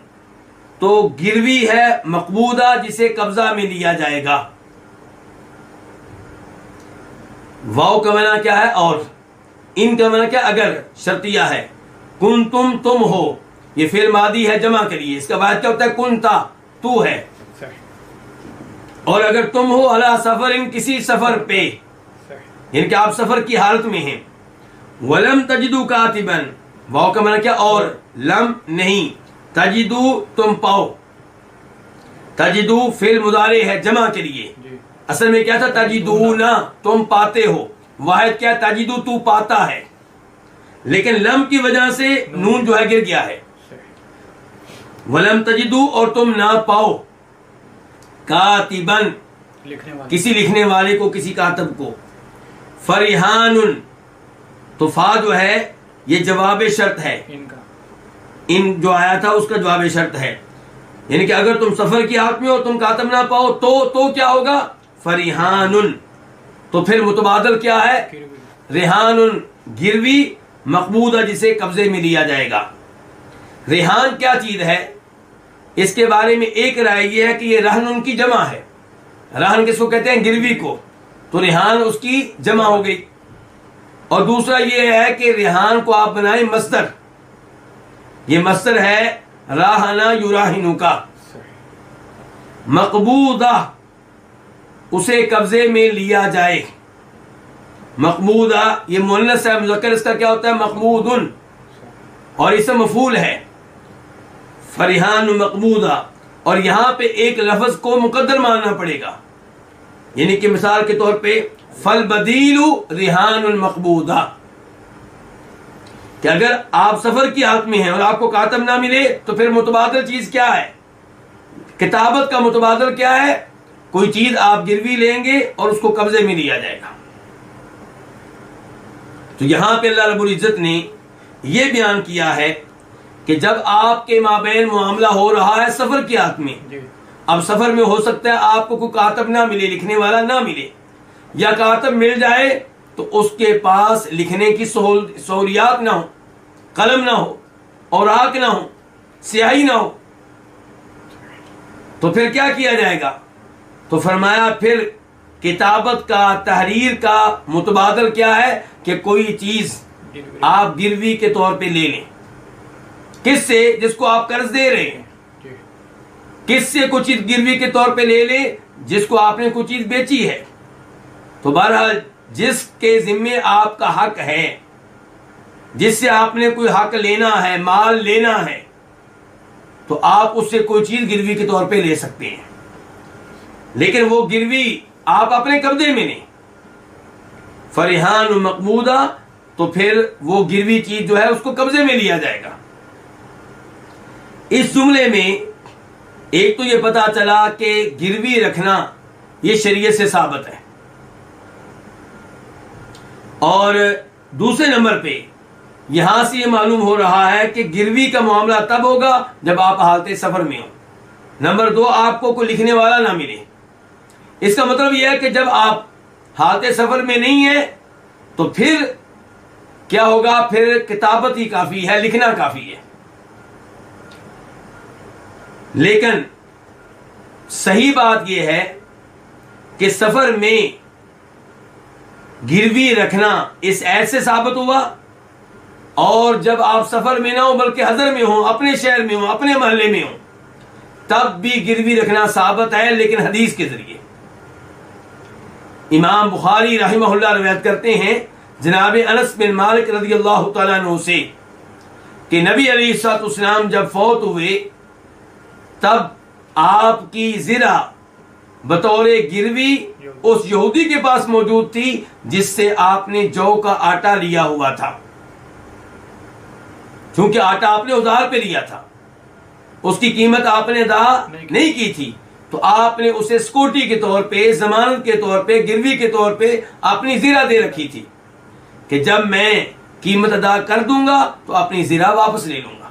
तो गिरवी है, मकबूदा जिसे कब्जा में लिया जाएगा। वाव का माना क्या है? और इन का माना क्या? अगर शर्तिया है। कुन तुम हो, ये फिर मादी है, जमा करिए। इसका बाद क्या होता है? कुंता तू है। और अगर तुम हो अला सफर, इन किसी सफर पे, यानी कि आप सफर की हालत में हैं। वलम तजिदू कातिबन, वाव का माना क्या? और लम नहीं, तजिदू तुम पाओ। तजिदू फिर मुदारे है, जमा के लिए। असल में क्या था? तजिदूना तुम पाते हो। वाहिद क्या? तजिदू तू पाता है, लेकिन लम की वजह से नून जो है गिर गया है। वलम तजिदू और तुम ना पाओ, कातिबन किसी लिखने वाले को, किसी कातब को। फरिहानुन तो फा जो है ये जवाब शर्त है, इन जो आया था उसका जवाब शर्त है। यानी कि अगर तुम सफर की हालत में हो, तुम कातब ना पाओ, तो क्या होगा? फरिहानुन तो फिर मुतबादल क्या है? रेहानुन गिरवी, मकबूदा जिसे कब्जे में लिया जाएगा। रेहान क्या चीज है? इसके बारे में एक राय यह है कि ये रहनुन की जमा है। रहन किसको कहते हैं? गिरवी को। तो रेहान उसकी जमा हो गई। और दूसरा ये है कि रेहान को आप बनाएं मस्दर। ये मस्दर है राहना युराहिनु का। मकबूदा उसे कब्जे में लिया जाए। मकबूदा ये मुअन्नस है, मुज़क्कर इसका क्या होता है? मकबूदुन, और इसम मफूल है। फरिहान मकबूदा, और यहां पे एक लफ्ज को मुकद्दर मानना पड़ेगा। यानी कि मिसाल के तौर पे फल बदीलु रिहानुल मकबूदा, कि अगर आप सफर की हालत में हैं और आपको कातब ना मिले तो फिर मुतबादल चीज क्या है? किताबत का मुतबादल क्या है? कोई चीज आप गिरवी लेंगे और उसको कब्जे में लिया जाएगा। तो यहां पे अल्लाह रब्बुल इज्जत ने यह बयान किया है कि जब आपके माबैन मामला हो रहा है सफर की हालत में, अब सफर में हो सकता है आपको कोई कातब ना मिले, लिखने वाला ना मिले, या कातब मिल जाए तो उसके पास लिखने की सहूलियात ना हो, कलम ना हो, औराक ना हो, स्याही ना हो, तो फिर क्या किया जाएगा? तो फरमाया फिर किताबत का, तहरीर का मुतबादल क्या है कि कोई चीज आप गिरवी के तौर पे ले लें। किससे? जिसको आप कर्ज दे रहे हैं। किससे कुछ चीज गिरवी के तौर पे ले लें? जिसको आपने कुछ चीज बेची है। तो बहरहाल जिसके जिम्मे आपका हक है, जिससे आपने कोई हक लेना है, माल लेना है, तो आप उससे कोई चीज गिरवी के तौर पे ले सकते हैं, लेकिन वो गिरवी आप अपने कब्जे में लें। फरिहान मकबूदा तो फिर वो गिरवी चीज जो है उसको कब्जे में लिया जाएगा। इस जुमले में एक तो ये पता चला कि गिरवी रखना ये शरीयत से साबित है, और दूसरे नंबर पे यहां से ये मालूम हो रहा है कि गिरवी का मामला तब होगा जब आप हालत सफर में हो। नंबर 2, आपको कोई लिखने वाला ना मिले। इसका मतलब यह है कि जब आप हालत सफर में नहीं है तो फिर क्या होगा? फिर किताबत ही काफी है, लिखना काफी है। लेकिन सही बात यह है कि सफर में गिरवी रखना इस ऐसे साबित हुआ, और जब आप सफर में ना हो बल्कि हजर में हो, अपने शहर में हो, अपने मोहल्ले में हो, तब भी गिरवी रखना साबित है, लेकिन हदीस के जरिए। इमाम बुखारी रहमहुल्लाह रिवायत करते हैं जनाब अनस बिन मालिक रज़ियल्लाहु तआला अन्हु से कि नबी अलैहिस्सलाम जब फौत हुए तब आपकी ज़िरा बतौर गिरवी उस यहूदी के पास मौजूद थी जिससे आपने जौ का आटा लिया हुआ था। क्योंकि आटा आपने उधार पे लिया था, उसकी कीमत आपने अदा नहीं की थी, तो आपने उसे सिक्योरिटी के तौर पे, जमानत के तौर पे, गिरवी के तौर पे अपनी ज़िरा दे रखी थी कि जब मैं कीमत अदा कर दूंगा तो अपनी ज़िरा वापस ले लूंगा।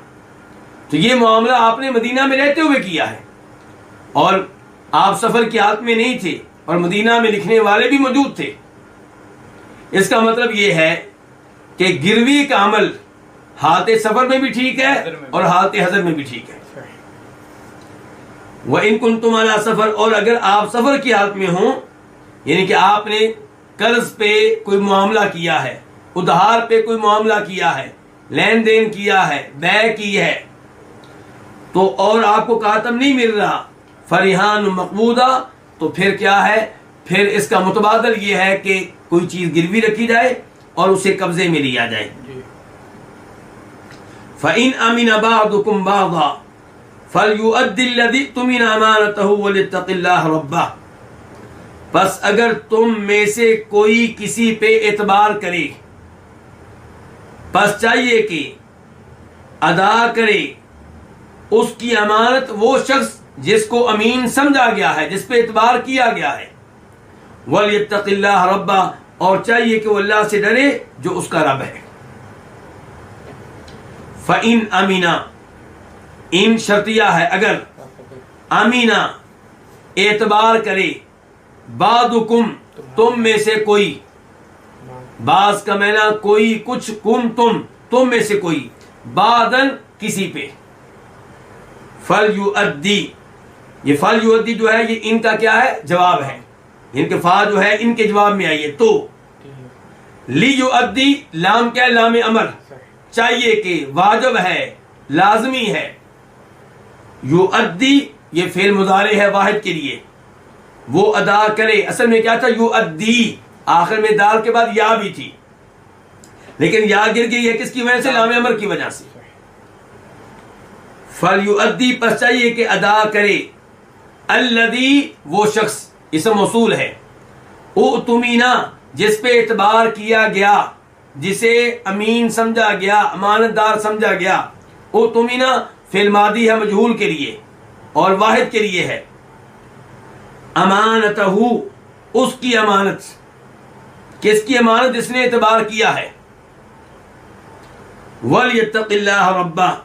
तो ये मामला आपने मदीना में रहते हुए किया है और आप सफर की हालत में नहीं थे और मदीना में लिखने वाले भी मौजूद थे। इसका मतलब ये है कि गिरवी का अमल हालत सफर में भी ठीक है और हालत हज़र में भी ठीक है। वह इन कुंतुम अला सफर, और अगर आप सफर की हालत में हों, यानी कि आपने कर्ज पे कोई मामला किया है, उधार पे कोई मामला किया है, लेन देन किया है, बै की है, तो और आपको कातब नहीं मिल रहा, फरिहान मकबूदा, तो फिर क्या है, फिर इसका मुतबादल ये है कि कोई चीज गिरवी रखी जाए और उसे कब्जे में लिया जाए। फ़इन अमिन बादुकुम बादा फलयुअद्दिल्लज़ी तुमिन अमानतहु वलित्तक़िल्लाह रब्बह, बस अगर तुम में से कोई किसी पे एतबार करे, बस चाहिए कि अदा करे उसकी अमानत वो शख्स जिसको अमीन समझा गया है, जिस पे एतबार किया गया है। वलित्तक़िल्लाह रब्बह, और चाहिए कि वो अल्लाह से डरे जो उसका रब है। फ़इन अमीना, इन शर्तिया है, अगर अमीना एतबार करे, बादुकुम तुम में से कोई, बाज का मैना कोई, कुछ, कुम तुम में से कोई, बादन किसी पे, फल युअद्दी, ये फल युअद्दी जो है ये इनका क्या है, जवाब है, इनके फा जो है इनके जवाब में आई है। तो ली युअद्दी, लाम क्या है, लाम अमर, चाहिए कि, वाजिब है, लाजमी है। युअद्दी ये फेल मुजारे है वाहिद के लिए, वो अदा करे। असल में क्या था, युअद्दी, आखिर में दाल के बाद या भी थी, लेकिन या गिर गई है किसकी वजह से, लाम अमर की वजह से। फल युअद्दी, पर चाहिए कि अदा करे, अल्लदी वो शख्स, इसम मौसूल है, उतुमीना जिस पे एतबार किया गया, जिसे अमीन समझा गया, अमानतदार समझा गया। उतुमीना फिल मादी है मजहूल के लिए और वाहिद के लिए है। अमानतहु उसकी अमानत, किसकी अमानत, जिसने एतबार किया है। वलियत्तक़िल्लाह रब्बह,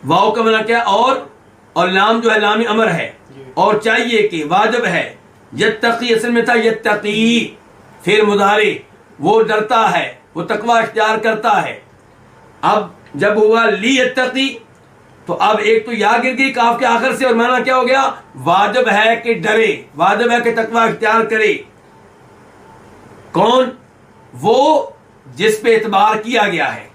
वाव का मना क्या, और लाम जो है लाम अमर है, और चाहिए कि, वाजिब है। यत्तकी असल में था यत्तकी, फिर मुदारे, वो डरता है, वो तकवा इख्तियार करता है। अब जब हुआ ली यत्तकी, तो अब एक तो या गिर गई काफ के आखिर से, और माना क्या हो गया, वाजिब है कि डरे, वाजिब है कि तकवा इख्तियार करे। कौन, वो जिस पे एतबार किया गया है,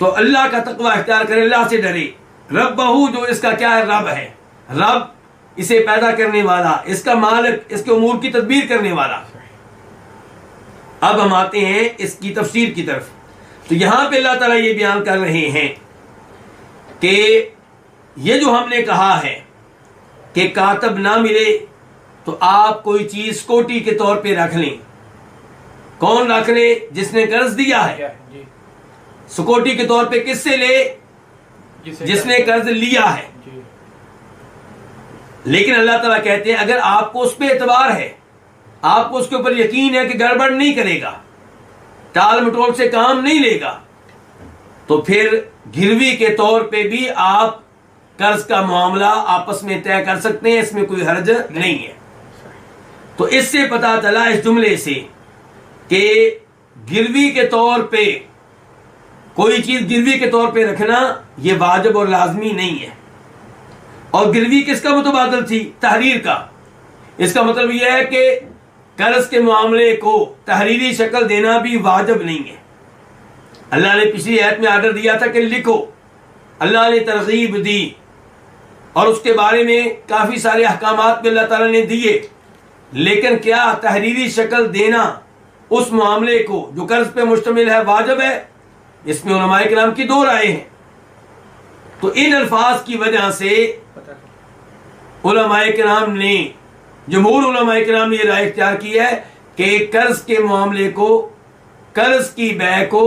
तो अल्लाह का तकवा इख्तियार करे, अल्लाह से डरे। रब्बहू, जो इसका क्या है, रब है, रब इसे पैदा करने वाला, इसका मालिक, इसके उमूर की तदबीर करने वाला। अब हम आते हैं इसकी तफसीर की तरफ। तो यहां पे अल्लाह ताला ये बयान कर रहे हैं कि ये जो हमने कहा है कि कातब ना मिले तो आप कोई चीज सिक्योरिटी के तौर पे रख लें। कौन रख ले, जिसने कर्ज दिया है, सिक्योरिटी के तौर पे किससे ले, जिसने कर्ज लिया है। लेकिन अल्लाह ताला कहते हैं अगर आपको उस पर एतबार है, आपको उसके ऊपर यकीन है कि गड़बड़ नहीं करेगा, टाल मटोल से काम नहीं लेगा, तो फिर गिरवी के तौर पे भी आप कर्ज का मामला आपस में तय कर सकते हैं, इसमें कोई हर्ज नहीं है। तो इससे पता चला इस जुमले से कि गिरवी के तौर पे कोई चीज गिरवी के तौर पे रखना यह वाजिब और लाजमी नहीं है। और गिरवी किसका मुतबादल थी, तहरीर का। इसका मतलब यह है कि कर्ज के मामले को तहरीरी शक्ल देना भी वाजिब नहीं है। अल्लाह ने पिछली आयत में आर्डर दिया था कि लिखो, अल्लाह ने तरगीब दी और उसके बारे में काफी सारे अहकामात भी अल्लाह ताला ने दिए, लेकिन क्या तहरीरी शक्ल देना उस मामले को जो कर्ज पे मुश्तमिल है वाजिब है, इसमें उलमाए किराम की दो राय हैं। तो इन अल्फाज की वजह से उलमाए किराम ने, जमहूर उलमाए किराम ने यह राय इख्तियार की है कि कर्ज के मामले को, कर्ज की बै को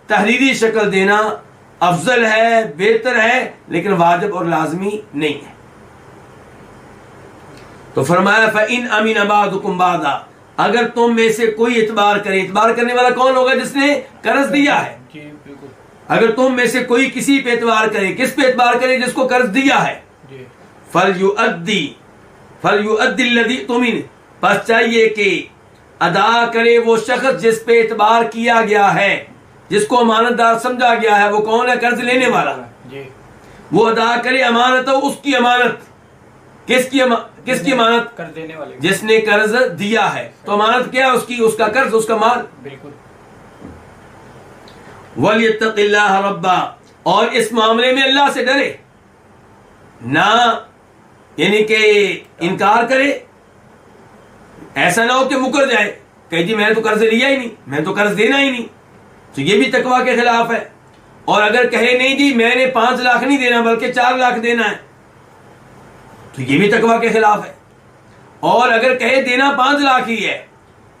तहरीरी शक्ल देना अफजल है, बेहतर है, लेकिन वाजिब और लाजमी नहीं है। तो फरमाया फ़इन अमीन बादुकुम बादा, अगर तुम में से कोई इतबार करे, इतबार करने वाला कौन होगा? जिसने कर्ज दिया है। जी बिल्कुल। अगर तुम में से कोई किसी पे एतबार करे, किस पे एतबार करे? जिसको कर्ज दिया है। जी। फल युअद्दी लदी तुमिन, बस चाहिए कि अदा करे वो शख्स जिस पे एतबार किया गया है, जिसको अमानतदार समझा गया है। वो कौन है? कर्ज लेने वाला। जी। वो अदा करे अमानत हो, उसकी अमानत। किसकी अमानत? कर्ज देने वाले। जिसने कर्ज दिया है। तो अमानत क्या है उसकी? उसका कर्ज, उसका माल। बिल्कुल। वलियत्तकिल्लाह रब्बा, और इस मामले में अल्लाह से डरे ना, यानी कि इनकार करे। ऐसा ना हो कि मुकर जाए, कहे जी मैंने तो कर्ज लिया ही नहीं, मैं तो कर्ज देना ही नहीं, तो ये भी तकवा के खिलाफ है। और अगर कहे नहीं जी मैंने 5 लाख नहीं देना बल्कि 4 लाख देना है, तो ये भी तकवा के खिलाफ है। और अगर कहे देना 5 लाख ही है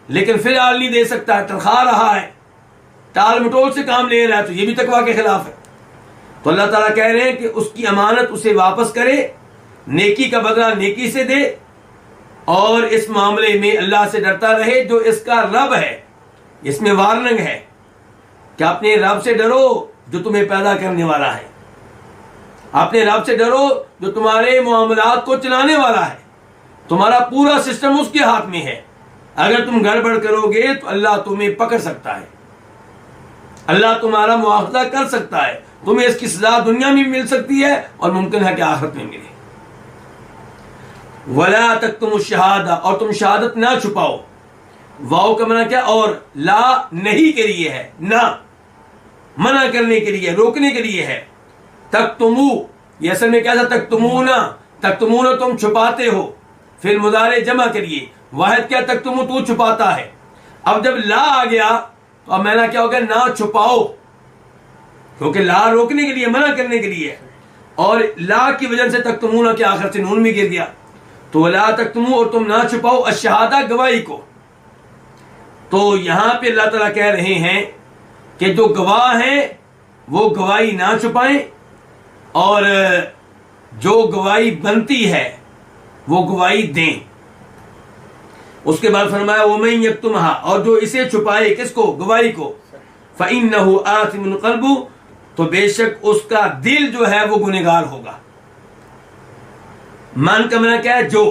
लेकिन फिलहाल नहीं दे सकता, तनख्वाह रहा है, टाल मटोल से काम ले रहा है, तो ये भी तकवा के खिलाफ है। तो अल्लाह ताला कह रहे हैं कि उसकी अमानत उसे वापस करे, नेकी का बदला नेकी से दे, और इस मामले में अल्लाह से डरता रहे जो इसका रब है। इसमें वार्निंग है कि अपने रब से डरो जो तुम्हें पैदा करने वाला है, अपने रब से डरो जो तुम्हारे मामलात को चलाने वाला है। तुम्हारा पूरा सिस्टम उसके हाथ में है। अगर तुम गड़बड़ करोगे तो अल्लाह तुम्हें पकड़ सकता है, अल्लाह तुम्हारा मुआवजा कर सकता है, तुम्हें इसकी सजा दुनिया में भी मिल सकती है और मुमकिन है कि आखिरत में मिले। वला तक तुम शहादा, और तुम शहादत ना छुपाओ। वाओ का मना क्या? और ला नहीं के लिए है, ना मना करने के लिए, रोकने के लिए है। तक तुमू, ये असल में क्या था? तक तुमूना, तक तुमूना तुम छुपाते हो। फिर मुदारे जमा करिए, वाहिद क्या? तक तुमू तू छुपाता है। अब जब ला आ गया तो अब मैंने क्या हो गया? ना छुपाओ, क्योंकि ला रोकने के लिए, मना करने के लिए, और ला की वजह से तक तुमूना के आखिर से नून भी गिर गया। तो ला तक तुमू, और तुम ना छुपाओ, अशहादा गवाही को। तो यहां पे अल्लाह ताला कह रहे हैं कि जो गवाह हैं वो गवाही ना छुपाएं, और जो गवाही बनती है वो गवाही दें। उसके बाद फरमाया वमन यक्तुमहा, और जो इसे छुपाए, किसको? गवाही को, फइन्नहु आथिमुन क़ल्बु, तो बेशक उसका दिल जो है वो गुनहगार होगा। मन का मना क्या है? जो।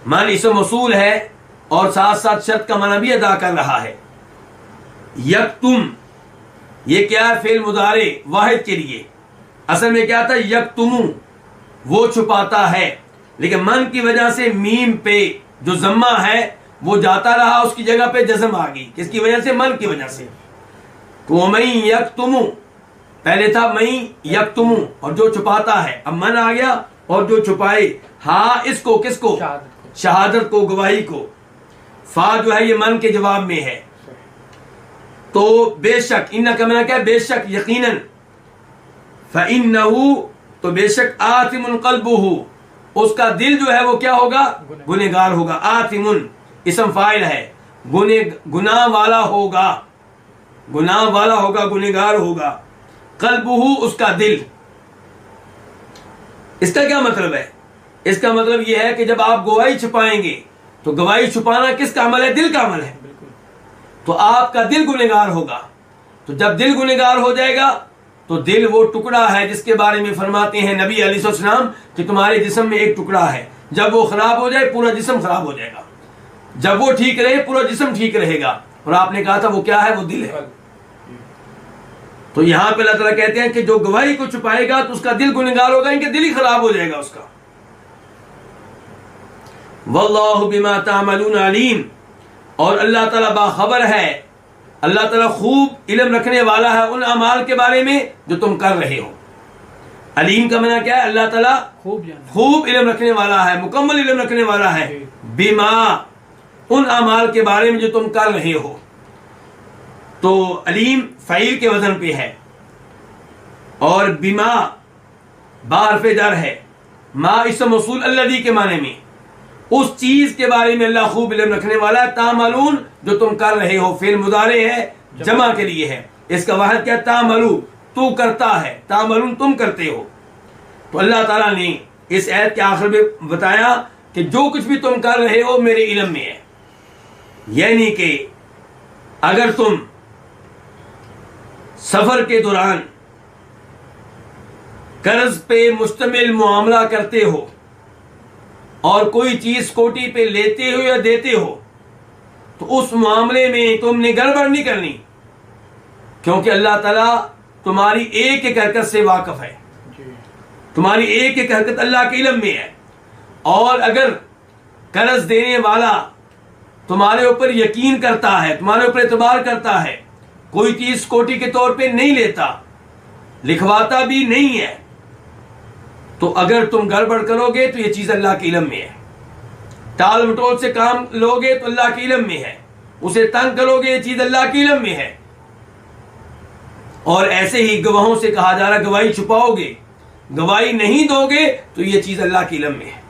मन इसम मौसूल है और साथ साथ शर्त का मना भी अदा कर रहा है। यक्तुम, ये क्या है? फेल मुदारे वाहिद के लिए। असल में क्या था? यक्तुमु, वो छुपाता है, लेकिन मन की वजह से मीम पे जो जम्मा है वो जाता रहा, उसकी जगह पे जज्म आ गई। किसकी वजह से? मन की वजह से। तो मई यक्तुमु, पहले था मई यक्तुमु, और जो छुपाता है। अब मन आ गया, और जो छुपाए। हाँ, इसको किसको? शहादत को, गवाही को। फा जो है ये मन के जवाब में है। तो बेशक, इन्ना का मना क्या है? बेशक, यकीनन। फइन्नहु, तो बेशक, आतिमुन क़ल्बुहु, उसका दिल जो है वो क्या होगा? गुनहगार होगा। आतिमुन इसम फाइल है, गुनाह वाला होगा, गुनाह वाला होगा, गुनहगार होगा। क़ल्बुहु, उसका दिल। इसका क्या मतलब है? इसका मतलब यह है कि जब आप गवाही छुपाएंगे तो गवाही छुपाना किसका अमल है? दिल का अमल है। तो आपका दिल गुनहगार होगा। तो जब दिल गुनहगार हो जाएगा तो दिल वो टुकड़ा है जिसके बारे में फरमाते हैं नबी अलैहिस्सलाम कि तुम्हारे जिस्म में एक टुकड़ा है, जब वो खराब हो जाए पूरा जिस्म खराब हो जाएगा, जब वो ठीक रहे पूरा जिस्म ठीक रहेगा। और आपने कहा था वो क्या है? वो दिल है। तो यहां पे अल्लाह ताला कहते हैं कि जो गवाही को छुपाएगा तो उसका दिल गुनहगार होगा, इनका दिल ही खराब हो जाएगा उसका। वल्लाहु बिमा तामलून अलीम, और अल्लाह ताला बाखबर है, अल्लाह ताला खूब इल्म रखने वाला है उन अमाल के बारे में जो तुम कर रहे हो। अलीम का माना क्या है? अल्लाह ताला खूब इल्म रखने वाला है, मुकम्मल इल्म रखने वाला है। बिमा, उन अमाल के बारे में जो तुम कर रहे हो। तो अलीम फ़ईल के वजन पे है, और बिमा बारफे दर है। मा इसम मौसूल अल्लज़ी के माने में, उस चीज के बारे में अल्लाह खूब इल्म रखने वाला है। तामलून, जो तुम कर रहे हो, फेल मुदारे है, जमा के लिए है। इसका वाहिद क्या? तामलू, तू करता है, तामलून तुम करते हो। तो अल्लाह ताला ने इस आयत के आखिर में बताया कि जो कुछ भी तुम कर रहे हो मेरे इल्म में है। यानी कि अगर तुम सफर के दौरान कर्ज पे मुश्तमिल मुआमला करते हो और कोई चीज कोटी पे लेते हो या देते हो तो उस मामले में तुमने गड़बड़ नहीं करनी, क्योंकि अल्लाह ताला तुम्हारी एक एक हरकत से वाकिफ है। तुम्हारी एक एक हरकत अल्लाह के इल्म में है। और अगर कर्ज देने वाला तुम्हारे ऊपर यकीन करता है, तुम्हारे ऊपर एतबार करता है, कोई चीज कोटी के तौर पे नहीं लेता, लिखवाता भी नहीं है, तो अगर तुम गड़बड़ करोगे तो ये चीज अल्लाह के इल्म में है। टाल मटोल से काम लोगे तो अल्लाह के इल्म में है। उसे तंग करोगे ये चीज अल्लाह के इल्म में है। और ऐसे ही गवाहों से कहा जा रहा गवाही छुपाओगे, गवाही नहीं दोगे तो ये चीज अल्लाह के इल्म में है।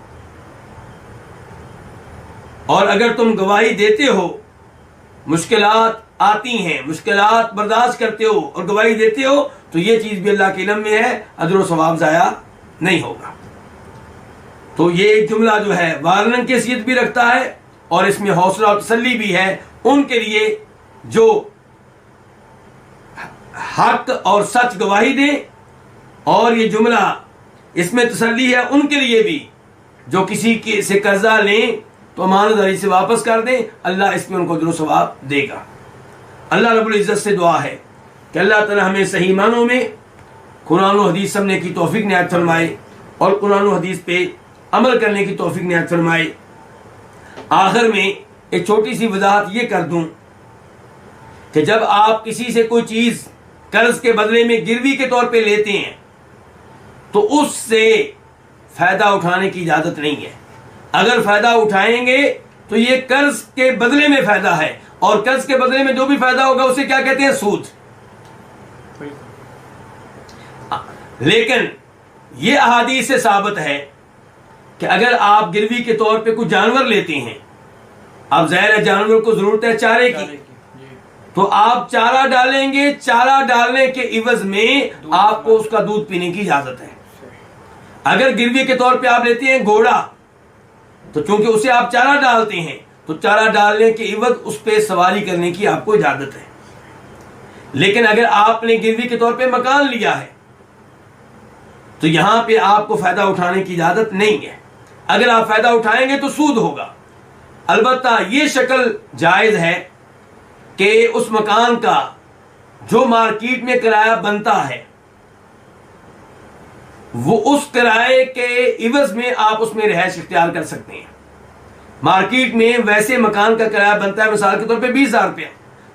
और अगर तुम गवाही देते हो, मुश्किलात आती हैं, मुश्किलात बर्दाश्त करते हो और गवाही देते हो तो ये चीज भी अल्लाह के इल्म में है, अजर व सवाब जाया नहीं होगा। तो ये जुमला जो है वारनन की हैसियत भी रखता है और इसमें हौसला और तसल्ली भी है उनके लिए जो हक और सच गवाही दें, और ये जुमला इसमें तसल्ली है उनके लिए भी जो किसी के से कर्जा लें तो अमानतदारी से वापस कर दें, अल्लाह इसमें उनको अजर व सवाब देगा। अल्लाह रब्बुल इज्जत से दुआ है कि अल्लाह ताला हमें सही मानों में कुरान और हदीस समझने की तौफीक इनायत फरमाए और कुरान और हदीस पे अमल करने की तौफीक इनायत फरमाए। आखिर में एक छोटी सी वजाहत ये कर दूं कि जब आप किसी से कोई चीज कर्ज के बदले में गिरवी के तौर पे लेते हैं तो उससे फायदा उठाने की इजाजत नहीं है। अगर फायदा उठाएंगे तो ये कर्ज के बदले में फायदा है, और कर्ज के बदले में जो भी फायदा होगा उसे क्या कहते हैं? सूद। लेकिन यह अहादीस से साबित है कि अगर आप गिरवी के तौर पे कुछ जानवर लेते हैं, अब ज़ाहिर है जानवर को जरूरत है चारे की, तो आप चारा डालेंगे, चारा डालने के इवज में आपको उसका दूध पीने की इजाजत है। अगर गिरवी के तौर पे आप लेते हैं घोड़ा, तो चूंकि उसे आप चारा डालते हैं तो चारा डालने के इवज उस पर सवारी करने की आपको इजाजत है। लेकिन अगर आपने गिरवी के तौर पे मकान लिया है तो यहां पे आपको फायदा उठाने की इजाजत नहीं है। अगर आप फायदा उठाएंगे तो सूद होगा। अलबत्ता ये शक्ल जायज है कि उस मकान का जो मार्केट में किराया बनता है वो उस किराए के इवज में आप उसमें रिहाइश इख्तियार कर सकते हैं। मार्केट में वैसे मकान का किराया बनता है मिसाल के तौर पे 20,000 रुपया,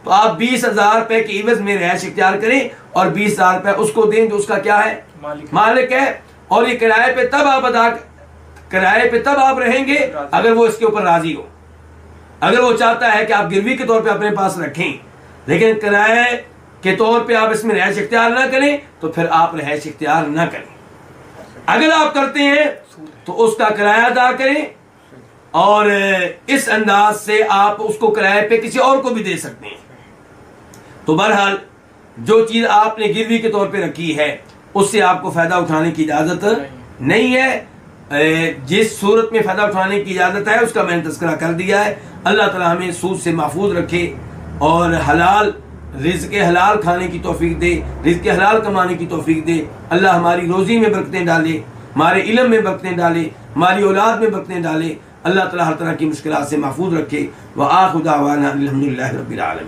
तो आप 20,000 रुपए के इवज में रिहाइश इख्तियार करें और 20,000 रुपए उसको दें जो उसका क्या है? मालिक है। और ये किराए पे तब आप रहेंगे अगर वो इसके ऊपर राजी हो। अगर वो चाहता है कि आप गिरवी के तौर पे अपने पास रखें लेकिन किराए के तौर पे आप इसमें रिहाइश इख्तियार ना करें तो फिर आप रिहाइश इख्तियार ना करें। अगर आप करते हैं तो उसका किराया अदा करें और इस अंदाज से आप उसको किराए पे किसी और को भी दे सकते हैं। तो बहरहाल जो चीज आपने गिरवी के तौर पे रखी है उससे आपको फायदा उठाने की इजाजत नहीं है। जिस सूरत में फायदा उठाने की इजाजत है उसका मैंने तज़किरा कर दिया है। अल्लाह ताला हमें सूद से महफूज रखे और हलाल रिज़्क़ हलाल खाने की तौफीक दे, रिज़्क़ हलाल कमाने की तौफीक दे। अल्लाह हमारी रोजी में बरकतें डाले, हमारे इल्म में बरकतें डाले, हमारी औलाद में बरकतें डाले। अल्लाह ताला हर तरह की मुश्किलात से महफूज रखे। व आखिर दावाना अल्हम्दुलिल्लाहि रब्बिल आलमीन।